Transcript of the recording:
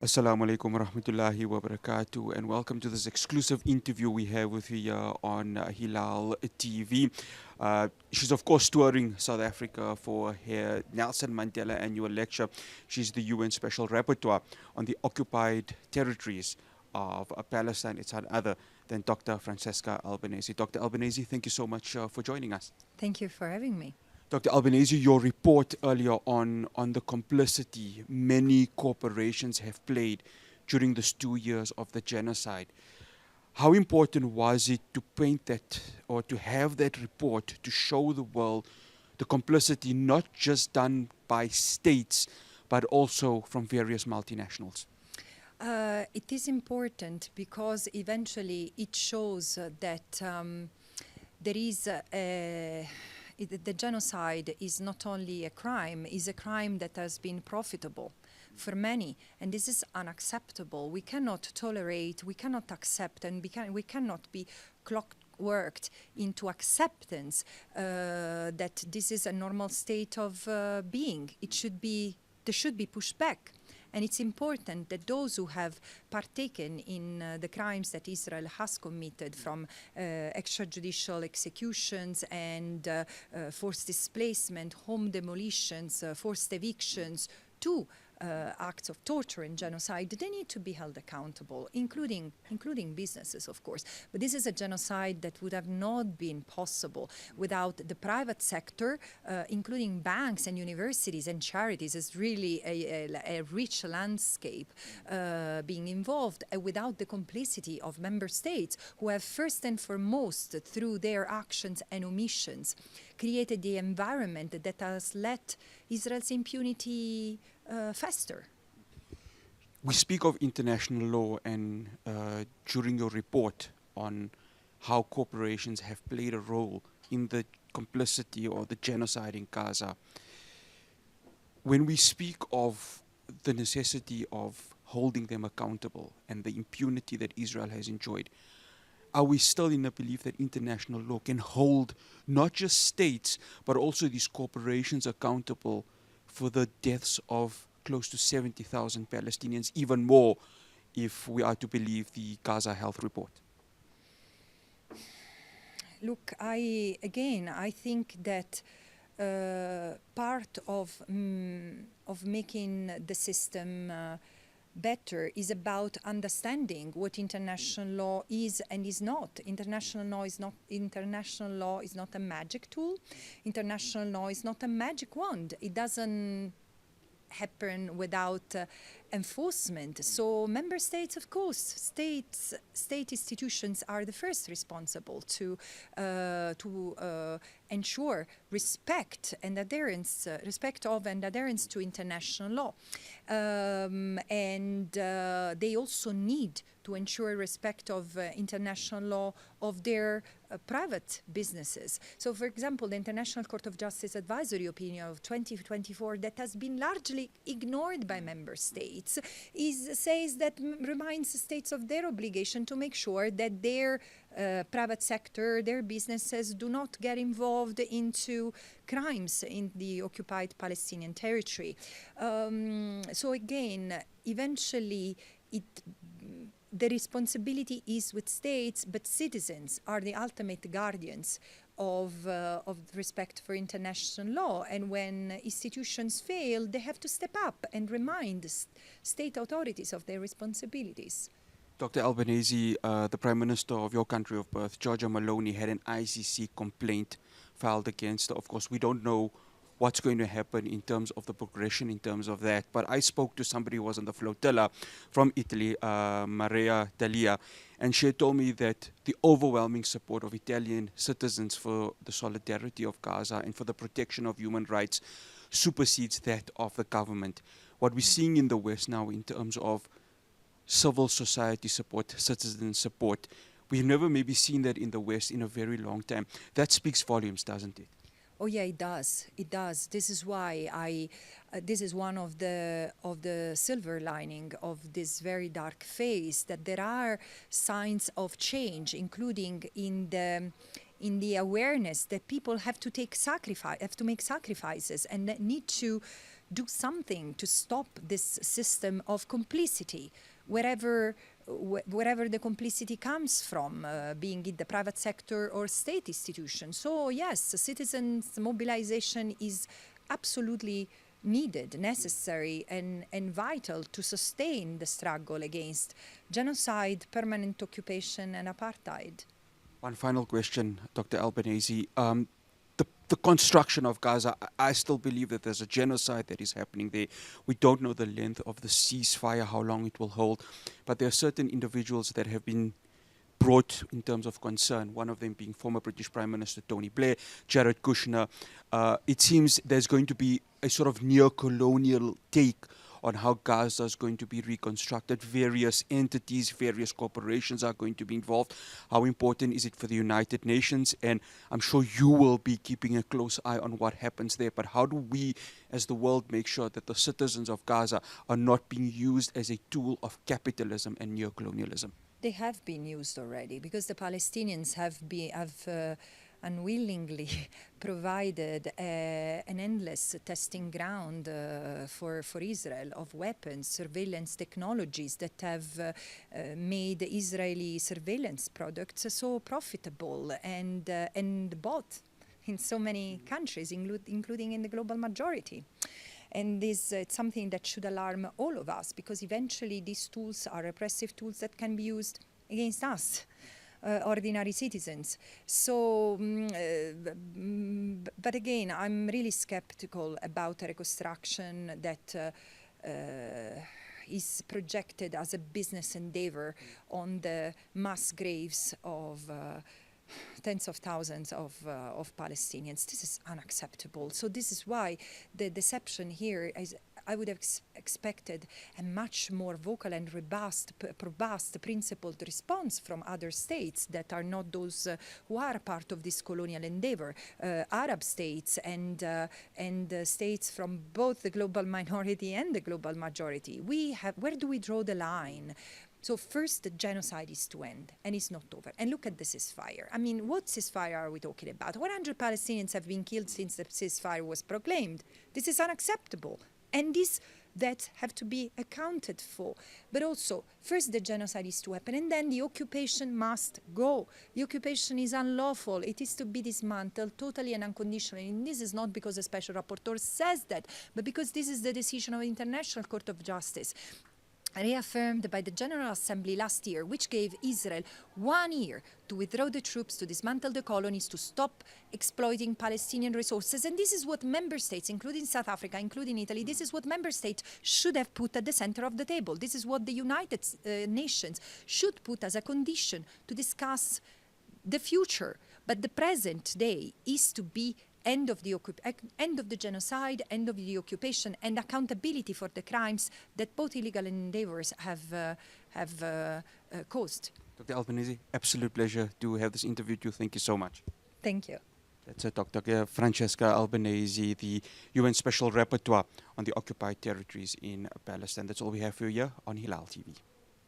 Assalamu alaikum wa rahmatullahi wa barakatuh, and welcome to this exclusive interview we have with you here on Hilal TV. She's, of course, touring South Africa for her Nelson Mandela annual lecture. She's the UN Special Rapporteur on the Occupied Territories of Palestine. It's none other than Dr. Francesca Albanese. Dr. Albanese, thank you so much for joining us. Thank you for having me. Dr. Albanese, your report earlier on the complicity many corporations have played during these 2 years of the genocide. How important was it to paint that or to have that report to show the world the complicity not just done by states but also from various multinationals? It is important because eventually it shows that there is the genocide is not only a crime, is a crime that has been profitable for many, and this is unacceptable. We cannot tolerate, we cannot accept, and we cannot be clockworked into acceptance that this is a normal state of being. There should be pushback. And it's important that those who have partaken in the crimes that Israel has committed, from extrajudicial executions and forced displacement, home demolitions, forced evictions, to acts of torture and genocide, they need to be held accountable, including businesses, of course. But this is a genocide that would have not been possible without the private sector, including banks and universities and charities. It's really a rich landscape being involved, without the complicity of member states, who have first and foremost, through their actions and omissions, created the environment that has let Israel's impunity fester. We speak of international law, and during your report on how corporations have played a role in the complicity or the genocide in Gaza, when we speak of the necessity of holding them accountable and the impunity that Israel has enjoyed, are we still in the belief that international law can hold not just states but also these corporations accountable for the deaths of close to 70,000 Palestinians, even more if we are to believe the Gaza Health Report? Look, I think that part of making the system better is about understanding what international law is and is not. International law is not a magic tool. International law is not a magic wand. It doesn't happen without enforcement. So member states, of course, state institutions are the first responsible to ensure respect and adherence, respect of and adherence to international law. And they also need to ensure respect of international law of their private businesses. So, for example, the International Court of Justice advisory opinion of 2024 that has been largely ignored by member states says that reminds states of their obligation to make sure that their private sector, their businesses do not get involved into crimes in the occupied Palestinian territory. So again, eventually the responsibility is with states, but citizens are the ultimate guardians of respect for international law. And when institutions fail, they have to step up and remind state authorities of their responsibilities. Dr. Albanese, the Prime Minister of your country of birth, Giorgia Meloni, had an ICC complaint filed against her. Of course, we don't know what's going to happen in terms of the progression, in terms of that. But I spoke to somebody who was on the flotilla from Italy, Maria Dalia, and she told me that the overwhelming support of Italian citizens for the solidarity of Gaza and for the protection of human rights supersedes that of the government. What we're seeing in the West now in terms of civil society support, citizen support, we've never maybe seen that in the West in a very long time. That speaks volumes, doesn't it? Oh yeah, it does. It does. This is why this is one of the silver lining of this very dark phase, that there are signs of change, including in the awareness that people have to make sacrifices and need to do something to stop this system of complicity, wherever the complicity comes from, being in the private sector or state institutions. So yes, citizens' mobilization is absolutely needed, necessary, and vital to sustain the struggle against genocide, permanent occupation, and apartheid. One final question, Dr. Albanese. The construction of Gaza, I still believe that there's a genocide that is happening there. We don't know the length of the ceasefire, how long it will hold, but there are certain individuals that have been brought in terms of concern, one of them being former British Prime Minister Tony Blair, Jared Kushner. It seems there's going to be a sort of neo-colonial take on how Gaza is going to be reconstructed. Various entities, various corporations are going to be involved. How important is it for the United Nations? And I'm sure you will be keeping a close eye on what happens there. But how do we, as the world, make sure that the citizens of Gaza are not being used as a tool of capitalism and neo-colonialism? They have been used already, because the Palestinians have unwillingly provided an endless testing ground for Israel of weapons, surveillance technologies that have made Israeli surveillance products so profitable and bought in so many countries, including in the global majority. And it's something that should alarm all of us, because eventually these tools are repressive tools that can be used against us, ordinary citizens. So, but again, I'm really skeptical about a reconstruction that is projected as a business endeavor on the mass graves of tens of thousands of Palestinians. This is unacceptable. So this is why the deception here is, I would have expected a much more vocal and robust, principled response from other states that are not those who are part of this colonial endeavor, Arab states and states from both the global minority and the global majority. Where do we draw the line? So first, the genocide is to end, and it's not over. And look at the ceasefire. I mean, what ceasefire are we talking about? 100 Palestinians have been killed since the ceasefire was proclaimed. This is unacceptable. And these deaths have to be accounted for. But also, first the genocide is to happen, and then the occupation must go. The occupation is unlawful. It is to be dismantled totally and unconditionally. And this is not because the Special Rapporteur says that, but because this is the decision of the International Court of Justice, reaffirmed by the General Assembly last year, which gave Israel 1 year to withdraw the troops, to dismantle the colonies, to stop exploiting Palestinian resources. And this is what member states, including South Africa, including Italy, this is what member states should have put at the center of the table. This is what the United Nations should put as a condition to discuss the future. But the present day is to be end of the genocide, end of the occupation, and accountability for the crimes that both illegal endeavors have caused. Dr. Albanese, absolute pleasure to have this interview with you. Thank you so much. Thank you. That's Dr. Francesca Albanese, the UN Special Rapporteur on the Occupied Territories in Palestine. That's all we have for you here on Hilal TV.